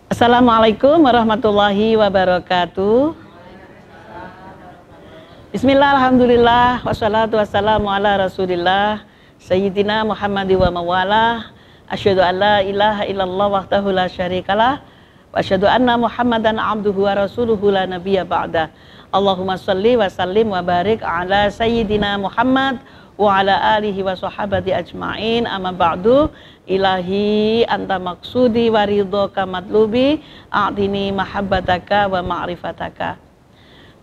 Assalamualaikum warahmatullahi wabarakatuh. Bismillah, alhamdulillah, wassalatu wassalamu ala rasulillah Sayyidina Muhammad wa mawalah. Asyhadu an la ilaha illallah wahdahu la syarikalah wa asyhadu anna Muhammadan abduhu wa rasuluhu la nabiyya ba'da. Allahumma shalli wa sallim wa barik ala Sayyidina Muhammad wa ala alihi wa sahabati ajma'in, amma ba'du. Ilahi anta maksudi wa ridhoka matlubi, a'tini mahabbataka wa ma'rifataka.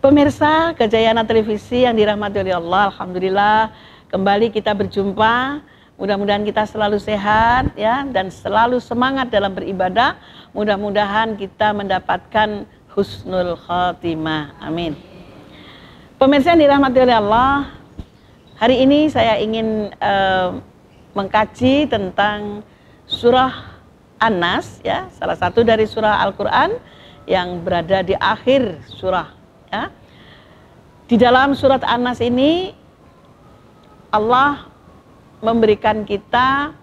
Pemirsa Gajayana Televisi yang dirahmati oleh Allah, alhamdulillah kembali kita berjumpa. Mudah-mudahan kita selalu sehat ya, dan selalu semangat dalam beribadah. Mudah-mudahan kita mendapatkan husnul khatimah. Amin. Pemirsa yang dirahmati oleh Allah, hari ini saya ingin mengkaji tentang surah An-Nas ya, salah satu dari surah Al-Quran yang berada di akhir surah ya. Di dalam surat An-Nas ini Allah memberikan kita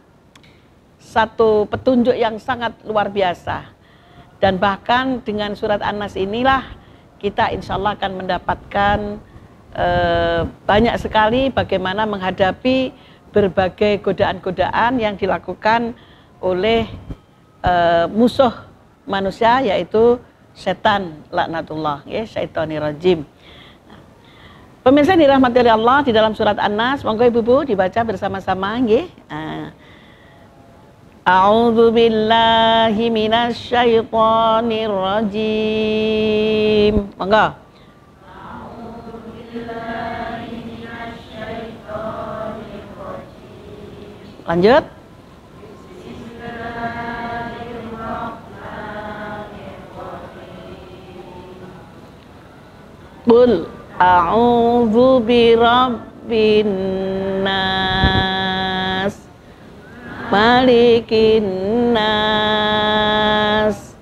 satu petunjuk yang sangat luar biasa, dan bahkan dengan surat An-Nas inilah kita insya Allah akan mendapatkan banyak sekali bagaimana menghadapi berbagai godaan-godaan yang dilakukan oleh musuh manusia, yaitu setan laknatullah ya, syaitonir rajim. Pemirsa dirahmati oleh Allah, di dalam surat An-Nas, monggo ibu-ibu dibaca bersama-sama nggih. A'udzu billahi minasyaitonir rajim. Monggo. Lanjut. Qul a'udzu birabbin nas, malikin nas,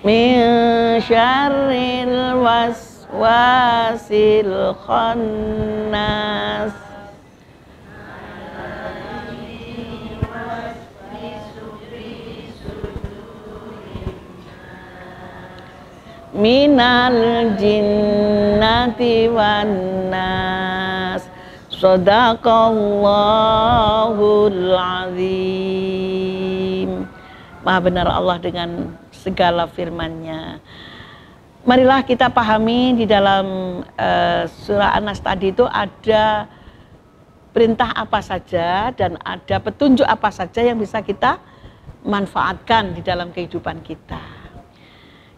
min syarril waswasil khannas, minal jinnati wan nas. Shadaqallahul azim. Maha benar Allah dengan segala firman-Nya. Marilah kita pahami di dalam surah An-Nas tadi itu ada perintah apa saja dan ada petunjuk apa saja yang bisa kita manfaatkan di dalam kehidupan kita.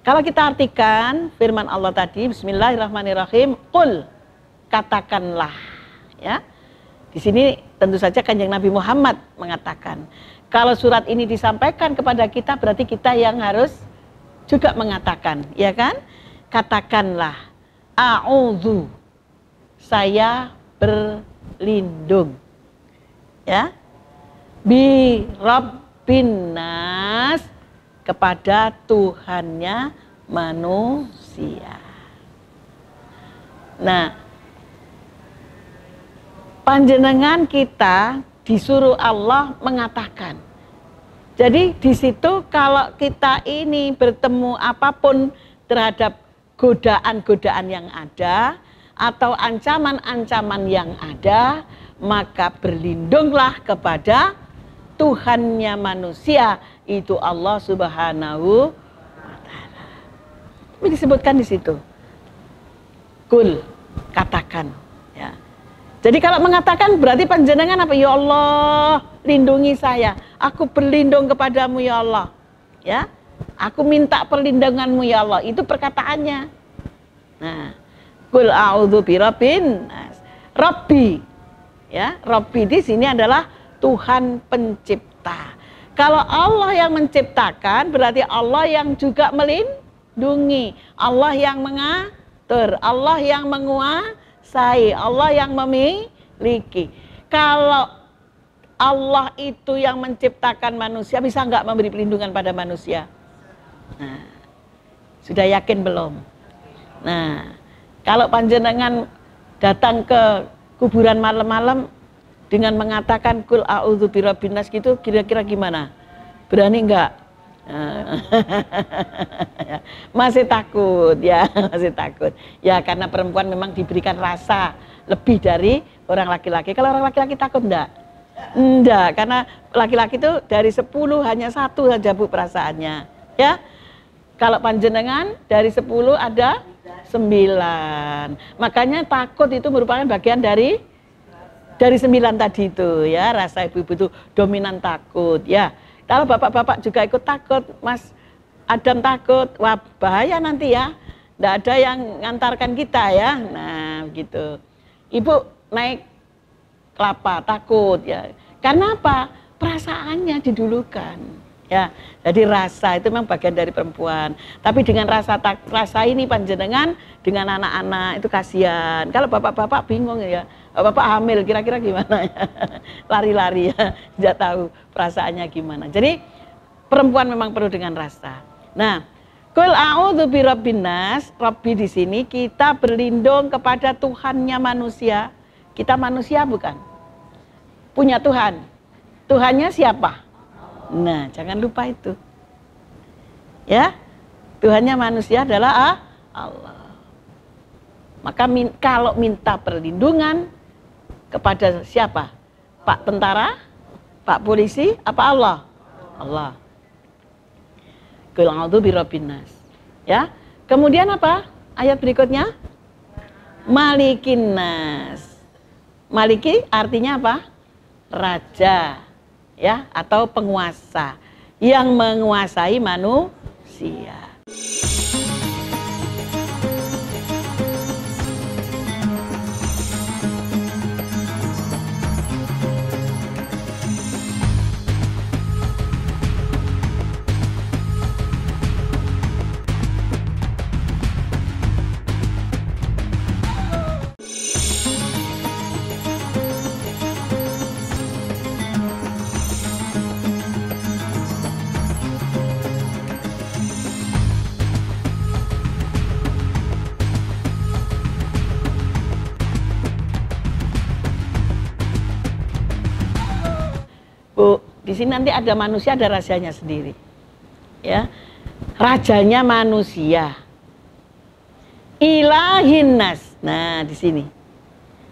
Kalau kita artikan firman Allah tadi, Bismillahirrahmanirrahim, Qul, katakanlah ya. Di sini tentu saja Kanjeng Nabi Muhammad mengatakan. Kalau surat ini disampaikan kepada kita, berarti kita yang harus juga mengatakan, ya kan? Katakanlah, a'udzu, saya berlindung ya, bi rabbin nas, kepada Tuhannya manusia. Nah, panjenengan kita disuruh Allah mengatakan. Jadi di situ kalau kita ini bertemu apapun terhadap godaan-godaan yang ada atau ancaman-ancaman yang ada, maka berlindunglah kepada Tuhannya manusia, itu Allah Subhanahu wa Ta'ala. Ini disebutkan di situ. Kul, katakan ya. Jadi kalau mengatakan berarti panjenengan apa? Ya Allah, lindungi saya. Aku berlindung kepadamu ya Allah. Ya. Aku minta perlindunganmu ya Allah. Itu perkataannya. Nah, Qul a'udzu birabbin nas. Rabbi. Ya, Rabbi di sini adalah Tuhan pencipta. Kalau Allah yang menciptakan, berarti Allah yang juga melindungi, Allah yang mengatur, Allah yang menguasai, Allah yang memiliki. Kalau Allah itu yang menciptakan manusia, bisa nggak memberi perlindungan pada manusia? Nah, sudah yakin belum? Nah, kalau panjenengan datang ke kuburan malam-malam, dengan mengatakan kul a'udzu birabbin nas gitu, kira-kira gimana? Berani enggak? Masih takut ya, masih takut ya, karena perempuan memang diberikan rasa lebih dari orang laki-laki. Kalau orang laki-laki takut enggak? Enggak, karena laki-laki itu dari 10 hanya 1 saja Bu perasaannya ya. Kalau panjenengan dari 10 ada 9, makanya takut itu merupakan bagian dari 9 tadi itu ya. Rasa ibu-ibu itu dominan takut ya. Kalau bapak-bapak juga ikut takut, Mas Adam takut, wah bahaya nanti ya, nggak ada yang ngantarkan kita ya. Nah gitu. Ibu naik kelapa takut ya. Karena apa? Perasaannya didulukan ya. Jadi rasa itu memang bagian dari perempuan. Tapi dengan rasa ini panjenengan dengan anak-anak itu kasihan. Kalau bapak-bapak bingung ya. Bapak hamil kira-kira gimana ya, lari-lari ya, tidak tahu perasaannya gimana. Jadi perempuan memang perlu dengan rasa. Nah, kul a'udzu birabbin nas, Rabbi di sini kita berlindung kepada Tuhannya manusia. Kita manusia bukan? Punya Tuhan. Tuhannya siapa? Nah, jangan lupa itu. Ya, Tuhannya manusia adalah Allah. Maka kalau minta perlindungan kepada siapa? Pak tentara, Pak polisi, apa Allah? Allah. Qul a'udzu birabbin nas. Ya. Kemudian apa? Ayat berikutnya Malikin nas. Maliki artinya apa? Raja. Ya, atau penguasa yang menguasai manusia. Bu, di sini nanti ada manusia, ada rajanya sendiri. Ya. Rajanya manusia. Ilahin nas. Nah, di sini.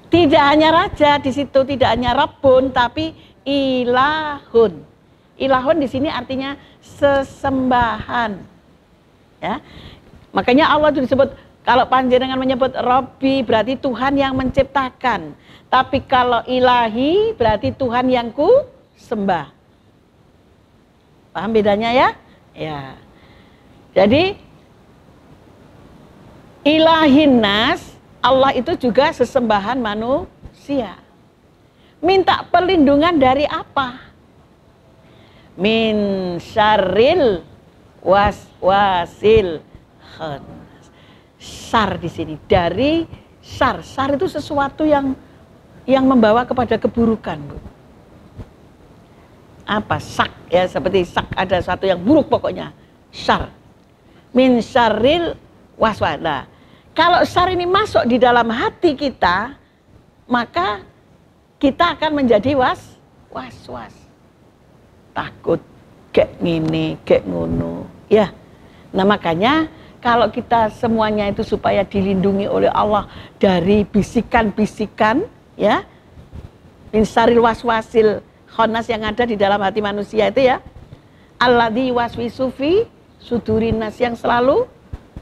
Tidak hanya raja, di situ tidak hanya Rabbun, tapi ilahun. Ilahun di sini artinya sesembahan. Ya. Makanya Allah itu disebut, kalau panjenengan menyebut Rabbi berarti Tuhan yang menciptakan. Tapi kalau ilahi berarti Tuhan yang ku sembah. Paham bedanya ya? Ya. Jadi ilahin nas, Allah itu juga sesembahan manusia. Minta perlindungan dari apa? Min syarril waswasil khannas. Syar di sini dari syar. Syar itu sesuatu yang membawa kepada keburukan, Bu. Apa? Sak ya, seperti sak, ada sesuatu yang buruk pokoknya. Syar. Min syarril waswas. Nah, kalau syar ini masuk di dalam hati kita, maka kita akan menjadi was-was. Takut, kayak ngene, kayak ngono. Ya. Nah, makanya kalau kita semuanya itu supaya dilindungi oleh Allah dari bisikan-bisikan, ya. Min syarril waswasil khannas yang ada di dalam hati manusia itu ya. Alladzi waswisu fi sudurin nas, yang selalu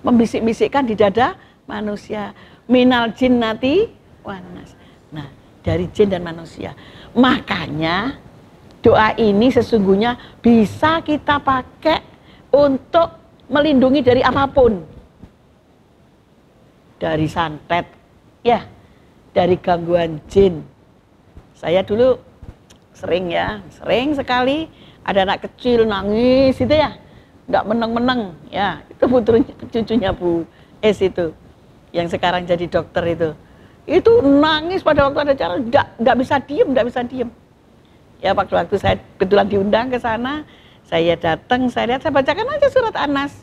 membisik-bisikkan di dada manusia. Minal jinnati wan nas. Nah, dari jin dan manusia. Makanya doa ini sesungguhnya bisa kita pakai untuk melindungi dari apapun. Dari santet, ya, dari gangguan jin. Saya dulu sering sekali ada anak kecil nangis itu ya, nggak meneng-meneng ya, itu putrinya, cucunya Bu Es itu, yang sekarang jadi dokter itu nangis pada waktu ada acara, nggak bisa diem. Ya waktu saya kebetulan diundang ke sana, saya datang, saya lihat, saya bacakan aja surat An-Nas,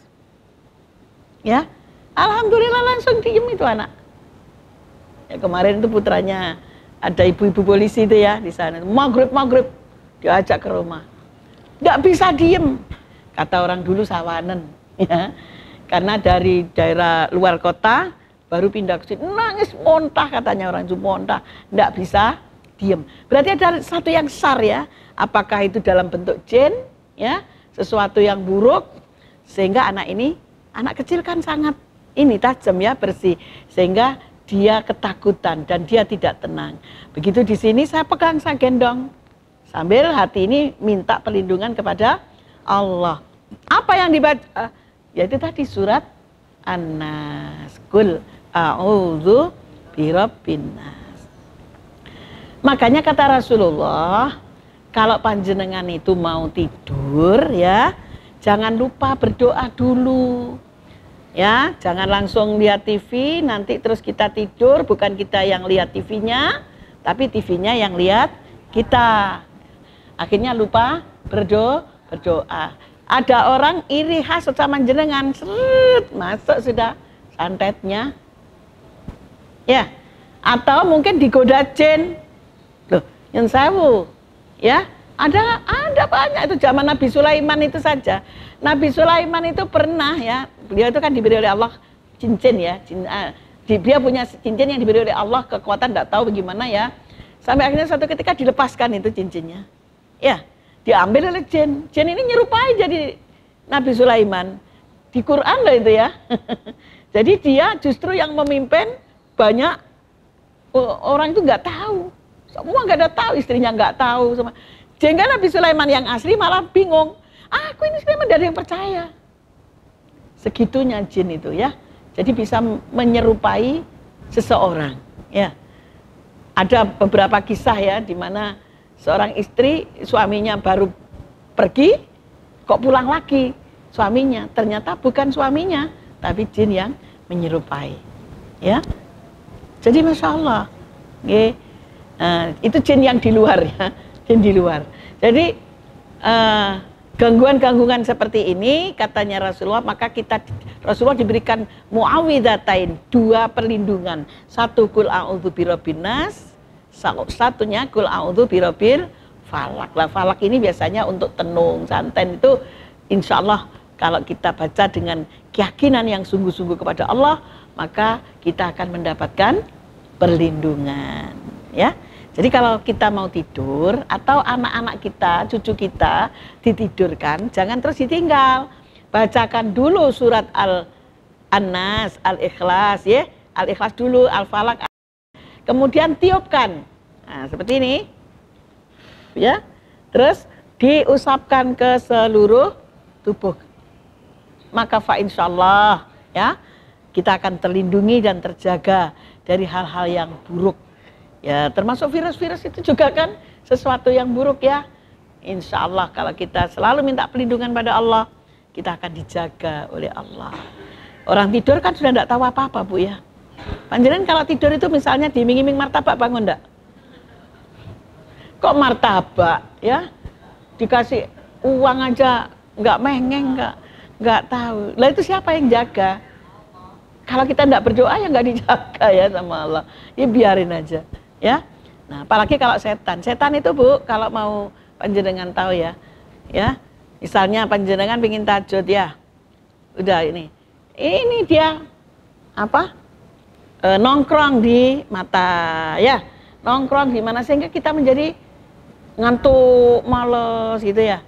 ya, alhamdulillah langsung diem itu anak. Ya, kemarin itu putranya ada ibu-ibu polisi itu ya di sana, maghrib diajak ke rumah, nggak bisa diem, kata orang dulu sawanen, ya, karena dari daerah luar kota baru pindah ke sini, nangis montah katanya orang itu montah, nggak bisa diem. Berarti ada satu yang sar ya, apakah itu dalam bentuk jin, ya, sesuatu yang buruk, sehingga anak ini, anak kecil kan sangat ini tajam ya, bersih, sehingga dia ketakutan dan dia tidak tenang. Begitu di sini saya pegang, saya gendong, sambil hati ini minta perlindungan kepada Allah. Apa yang dibaca? Yaitu tadi surat An-Nas. Qul a'udzu birabbin nas. Makanya kata Rasulullah, kalau panjenengan itu mau tidur ya, jangan lupa berdoa dulu. Ya, jangan langsung lihat TV, nanti terus kita tidur, bukan kita yang lihat TV-nya, tapi TV-nya yang lihat kita. Akhirnya lupa berdoa. Ada orang iri khas sama jenengan, seret, masuk sudah santetnya. Ya, atau mungkin digoda jin. Loh, yang sewu. Ya, ada banyak itu zaman Nabi Sulaiman itu saja. Nabi Sulaiman itu pernah ya, beliau itu kan diberi oleh Allah cincin ya, dia punya cincin yang diberi oleh Allah, kekuatan tidak tahu bagaimana ya, sampai akhirnya suatu ketika dilepaskan itu cincinnya, ya, diambil oleh jin. Jin ini nyerupai jadi Nabi Sulaiman di Quran loh itu ya. Jadi dia justru yang memimpin, banyak orang itu nggak tahu, semua nggak ada tahu, istrinya nggak tahu, sama. Sehingga Nabi Sulaiman yang asli malah bingung. Aku ini Sulaiman dari yang percaya. Segitunya jin itu ya. Jadi bisa menyerupai seseorang. Ya. Ada beberapa kisah ya di mana seorang istri suaminya baru pergi, kok pulang lagi suaminya. Ternyata bukan suaminya, tapi jin yang menyerupai. Ya. Jadi Masya Allah. Itu jin yang di luar ya. Jin di luar. Jadi gangguan-gangguan seperti ini katanya Rasulullah, maka Rasulullah diberikan muawwidzatain, 2 perlindungan. Satu qul a'udzu birabbin nas, satunya qul a'udzu birabbil falak. Lah falak ini biasanya untuk tenung, santen itu insya Allah kalau kita baca dengan keyakinan yang sungguh-sungguh kepada Allah, maka kita akan mendapatkan perlindungan, ya. Jadi kalau kita mau tidur atau anak-anak kita, cucu kita ditidurkan, jangan terus ditinggal. Bacakan dulu surat An-Nas, Al-Ikhlas ya, Al-Ikhlas dulu, Al-Falaq. Kemudian tiupkan. Nah, seperti ini. Ya. Terus diusapkan ke seluruh tubuh. Maka fa insyaallah ya, kita akan terlindungi dan terjaga dari hal-hal yang buruk. Ya, termasuk virus-virus itu juga kan sesuatu yang buruk ya. Insya Allah kalau kita selalu minta perlindungan pada Allah, kita akan dijaga oleh Allah. Orang tidur kan sudah tidak tahu apa-apa Bu ya. Panjenengan kalau tidur itu misalnya diiming-iming martabak, bangun enggak? Kok martabak ya? Dikasih uang aja nggak mengeng, nggak tahu. Lah itu siapa yang jaga? Kalau kita tidak berdoa ya nggak dijaga ya sama Allah. Ya biarin aja. Ya, nah apalagi kalau setan itu Bu, kalau mau panjenengan tahu ya, misalnya panjenengan pingin tahajud ya, udah ini dia apa, nongkrong di mata ya, nongkrong di mana sehingga kita menjadi ngantuk, males gitu ya,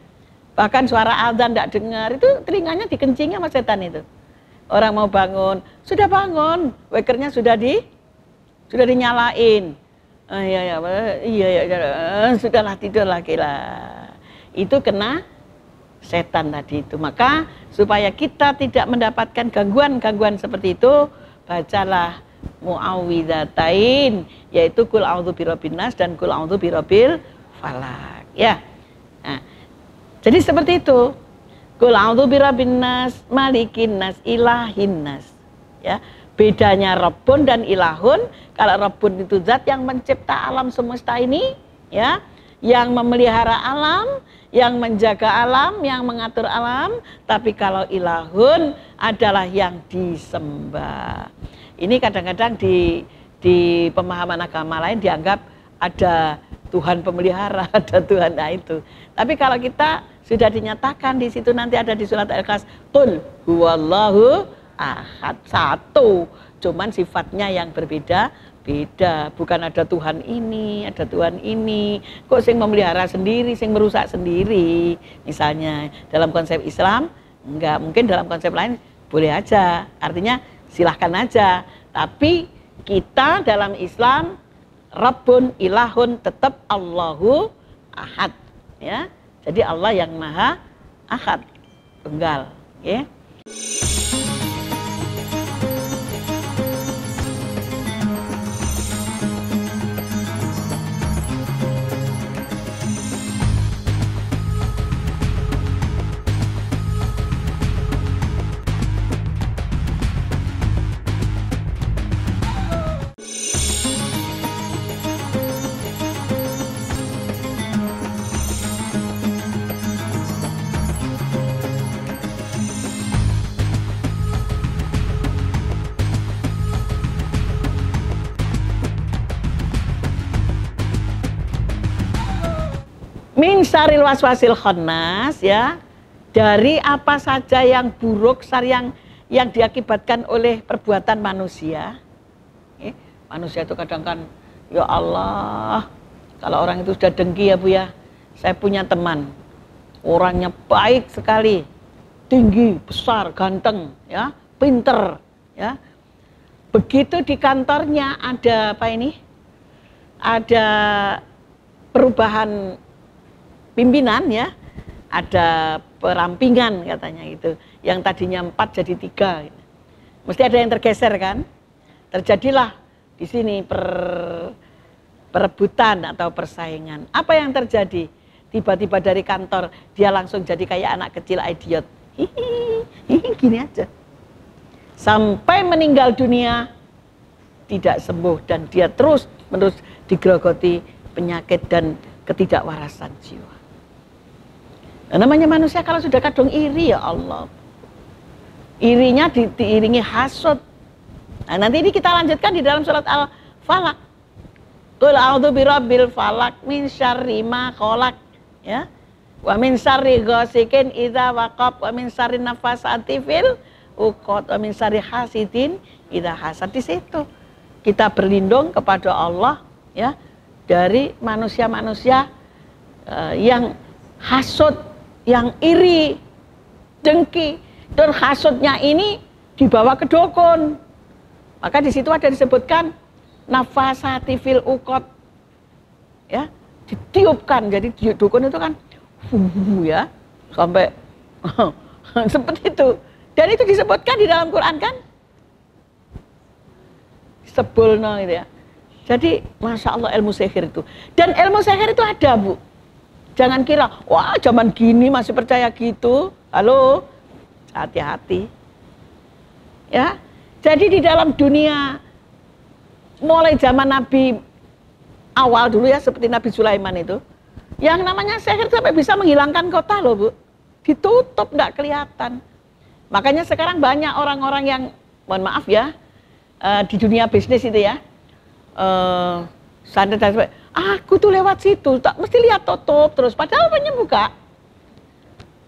bahkan suara azan tidak dengar, itu telinganya dikencingi sama setan itu. Orang mau bangun, sudah bangun, wakernya sudah dinyalain. Iya, sudahlah tidur lagi lah. Itu kena setan tadi itu. Maka supaya kita tidak mendapatkan gangguan-gangguan seperti itu, bacalah muawwidzatain, yaitu qul a'udzu birabbin nas dan qul a'udzu birabbil falaq. Ya. Nah, jadi seperti itu. Qul a'udzu birabbin nas, malikin nas, ilahin nas. Ya. Bedanya Rabbun dan Ilahun, kalau Rabbun itu zat yang mencipta alam semesta ini, ya, yang memelihara alam, yang menjaga alam, yang mengatur alam. Tapi kalau Ilahun adalah yang disembah. Ini kadang-kadang di pemahaman agama lain dianggap ada Tuhan pemelihara, ada Tuhan, nah itu. Tapi kalau kita sudah dinyatakan di situ, nanti ada di surat Al-Ikhlas, Qul huwallahu ahad, satu, cuman sifatnya yang berbeda. Beda, bukan ada Tuhan ini, ada Tuhan ini. Kok sing memelihara sendiri, sing merusak sendiri. Misalnya dalam konsep Islam, enggak, mungkin dalam konsep lain boleh aja. Artinya silahkan aja. Tapi kita dalam Islam, Rabbun ilahun tetap Allahu ahad. Ya, jadi Allah yang maha ahad, tunggal. Ya. Min syarril waswasil khannas, ya, dari apa saja yang buruk, yang diakibatkan oleh perbuatan manusia. Manusia itu kadang kan, ya Allah, kalau orang itu sudah dengki ya Bu ya. Saya punya teman, orangnya baik sekali, tinggi, besar, ganteng, ya, pinter, ya. Begitu di kantornya ada apa ini? Ada perubahan pimpinan, ya, ada perampingan katanya itu, yang tadinya 4 jadi 3, gitu. Mesti ada yang tergeser kan, terjadilah di sini perebutan atau persaingan. Apa yang terjadi? Tiba-tiba dari kantor dia langsung jadi kayak anak kecil idiot, hihi, gini aja, sampai meninggal dunia tidak sembuh dan dia terus menerus digerogoti penyakit dan ketidakwarasan jiwa. Nah, namanya manusia kalau sudah kadung iri, ya Allah, irinya diiringi hasud. Nah, nanti ini kita lanjutkan di dalam surat Al-Falaq. Qul a'udzu birabbil falaq min syarri ma khalaq, ya. Wa min syarri ghasikin idza waqab wa min syarri nafasati fil uqad wa min syarri hasidin idza hasad. Di situ kita berlindung kepada Allah, ya, dari manusia-manusia yang hasud, yang iri, dengki, dan hasudnya ini dibawa ke dukun. Maka di situ ada disebutkan nafasati fil uqad, ya, ditiupkan. Jadi dukun itu kan ya, sampai seperti itu. Dan itu disebutkan di dalam Quran kan, sebulno gitu ya. Jadi Masya Allah ilmu sihir itu. Dan ilmu sihir itu ada Bu. Jangan kira, wah zaman gini masih percaya gitu. Halo, hati-hati. Ya, jadi di dalam dunia, mulai zaman Nabi awal dulu ya, seperti Nabi Sulaiman itu, yang namanya sihir sampai bisa menghilangkan kota loh Bu. Ditutup, nggak kelihatan. Makanya sekarang banyak orang-orang yang, mohon maaf ya, di dunia bisnis itu ya, santai sampai, aku tuh lewat situ, tak mesti lihat tutup terus, padahal banyak buka.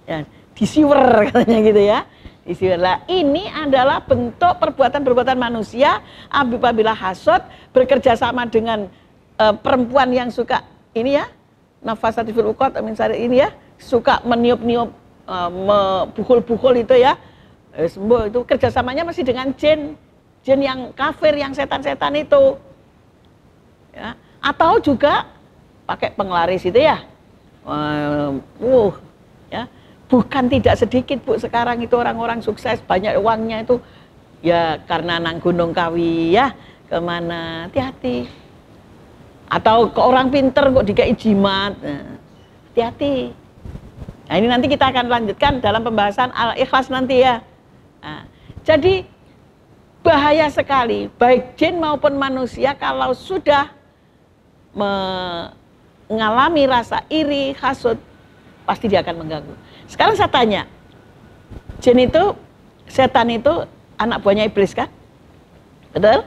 Ya, disiwer katanya gitu ya. Disiwer. Lah, ini adalah bentuk perbuatan-perbuatan manusia apabila hasud bekerja sama dengan perempuan yang suka ini ya, nafasati fil uqad ini ya, suka meniup-niup, bukul-bukul itu ya. Sembuh itu kerjasamanya masih dengan jin yang kafir, yang setan-setan itu. Ya, atau juga pakai penglaris itu ya, ya, bukan tidak sedikit Bu sekarang itu orang-orang sukses banyak uangnya itu ya karena nang Gunung Kawi ya, kemana, hati-hati. Atau ke orang pinter kok dikai jimat, hati-hati. Nah, ini nanti kita akan lanjutkan dalam pembahasan Al-Ikhlas nanti ya. Nah, jadi bahaya sekali baik jin maupun manusia kalau sudah mengalami rasa iri, hasud, pasti dia akan mengganggu. Sekarang saya tanya, jin itu, setan itu anak buahnya iblis kan? Betul?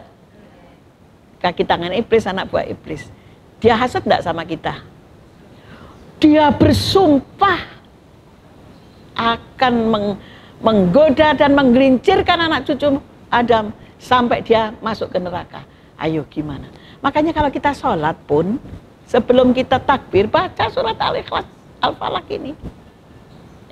Kaki tangan iblis, anak buah iblis. Dia hasad enggak sama kita? Dia bersumpah akan menggoda dan menggelincirkan anak cucu Adam sampai dia masuk ke neraka. Ayo gimana? Makanya kalau kita sholat pun sebelum kita takbir baca surat Al-Ikhlas, Al-Falaq ini.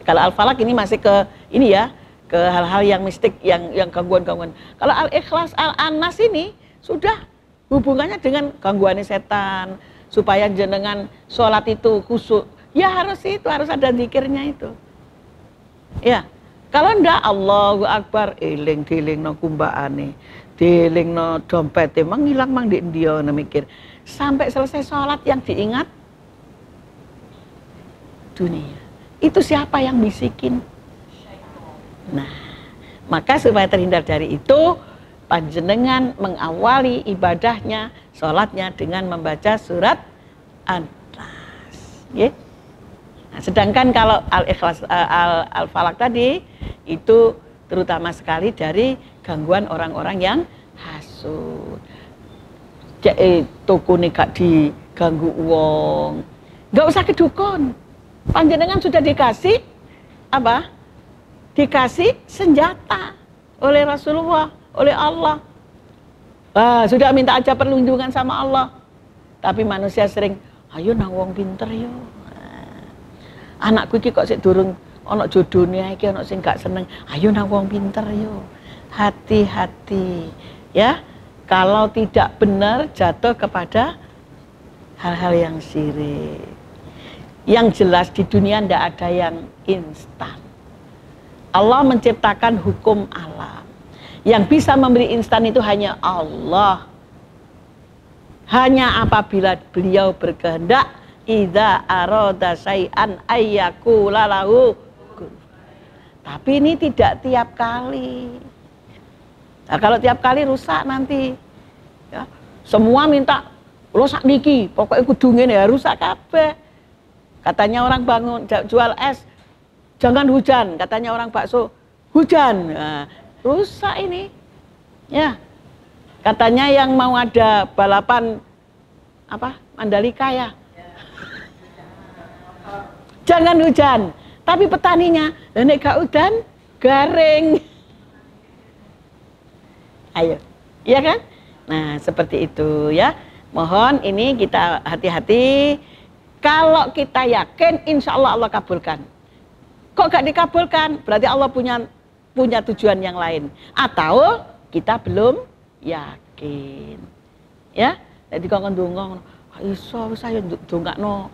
Kalau Al-Falaq ini masih ke ini ya, ke hal-hal yang mistik, yang gangguan-gangguan. Kalau Al-Ikhlas, Al-Anas ini sudah hubungannya dengan gangguan setan, supaya jenengan sholat itu khusyuk. Ya harus ada zikirnya itu. Ya, kalau ndak Allahu Akbar, eling-eling no kumbaane, eling no dompet, emang hilang mang di dia mikir. Sampai selesai sholat yang diingat dunia. Itu siapa yang bisikin? Nah, maka supaya terhindar dari itu, panjenengan mengawali ibadahnya, sholatnya dengan membaca surat An-Nas. Yeah. Nah, sedangkan kalau Al-Ikhlas, Al-Falaq tadi itu terutama sekali dari gangguan orang-orang yang hasud. Toko ini gak diganggu uang, gak usah ke dukun. Panjenengan sudah dikasih apa? Dikasih senjata oleh Rasulullah, oleh Allah. Sudah minta aja perlindungan sama Allah. Tapi manusia sering, ayo nang wong pinter yo. Anakku iki kok sik durung ana jodone iki, ana sing gak seneng. Ayo nang wong pinter yo. Hati-hati ya. Kalau tidak benar jatuh kepada hal-hal yang syirik. Yang jelas di dunia tidak ada yang instan. Allah menciptakan hukum alam. Yang bisa memberi instan itu hanya Allah. Hanya apabila beliau berkehendak, idza arada syai'an ayyakula lahu. Tapi ini tidak tiap kali. Nah, kalau tiap kali rusak nanti. Ya, semua minta rusak niki, pokoknya kudu ngene ya, rusak kabeh. Katanya orang bangun jual es, jangan hujan. Katanya orang bakso, hujan. Nah, rusak ini. Ya. Katanya yang mau ada balapan apa? Mandalika ya. Jangan hujan. Tapi petaninya, nek gak hujan, garing. Ayo. Iya kan? Nah, seperti itu ya. Mohon ini kita hati-hati. Kalau kita yakin, insya Allah Allah kabulkan. Kok gak dikabulkan? Berarti Allah punya tujuan yang lain. Atau kita belum yakin. Ya, jadi kalau ndonga, iso saya ndongakno.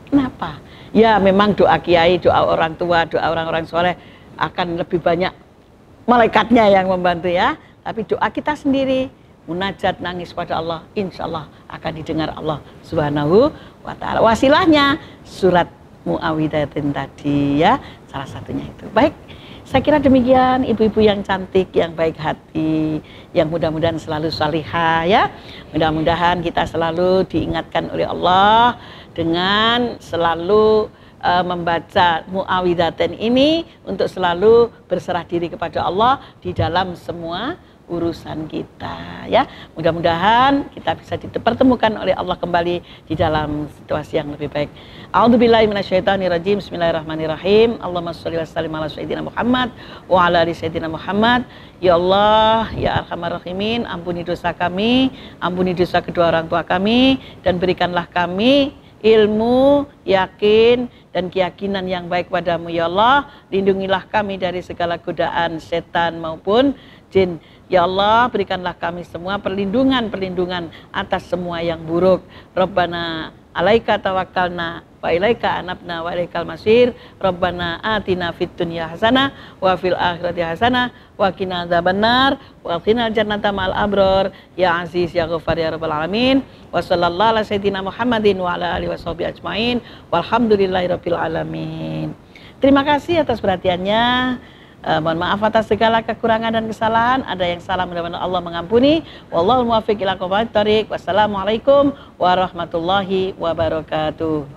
Kenapa? Ya memang doa kiai, doa orang tua, doa orang-orang soleh akan lebih banyak malaikatnya yang membantu ya. Tapi doa kita sendiri, munajat nangis pada Allah, insya Allah akan didengar Allah Subhanahu wa ta'ala. Wasilahnya surat Muawwidzatain tadi ya, salah satunya itu. Baik, saya kira demikian ibu-ibu yang cantik, yang baik hati, yang mudah-mudahan selalu salihah ya. Mudah-mudahan kita selalu diingatkan oleh Allah dengan selalu membaca Muawwidzatain ini untuk selalu berserah diri kepada Allah di dalam semua urusan kita ya. Mudah-mudahan kita bisa dipertemukan oleh Allah kembali di dalam situasi yang lebih baik. A'udzubillahi minasyaitonirrajim. Bismillahirrahmanirrahim. Allahumma shalli wa sallim ala sayyidina Muhammad wa ala ali sayyidina Muhammad. Ya Allah, ya Arhamar Rahimin, ampuni dosa kami, ampuni dosa kedua orang tua kami, dan berikanlah kami ilmu, yakin, dan keyakinan yang baik padamu ya Allah. Lindungilah kami dari segala godaan setan maupun jin. Ya Allah, berikanlah kami semua perlindungan atas semua yang buruk. Rabbana alaika tawakkalna wa ilaika anabna wa ilaikal masir. Rabbana atina fid dunya hasanah wa fil akhirati hasanah wa qina adzabannar wa qina jannata ma'al abror. Ya Aziz ya Ghaffar ya Rabbal alamin. Wa sallallahu ala sayyidina Muhammadin wa ala alihi washabihi ajmain. Walhamdulillahirabbil alamin. Terima kasih atas perhatiannya. Mohon maaf atas segala kekurangan dan kesalahan. Ada yang salah, mudah-mudahan Allah mengampuni. Wallahul muwaffiq ila aqwamit thoriq. Wassalamualaikum warahmatullahi wabarakatuh.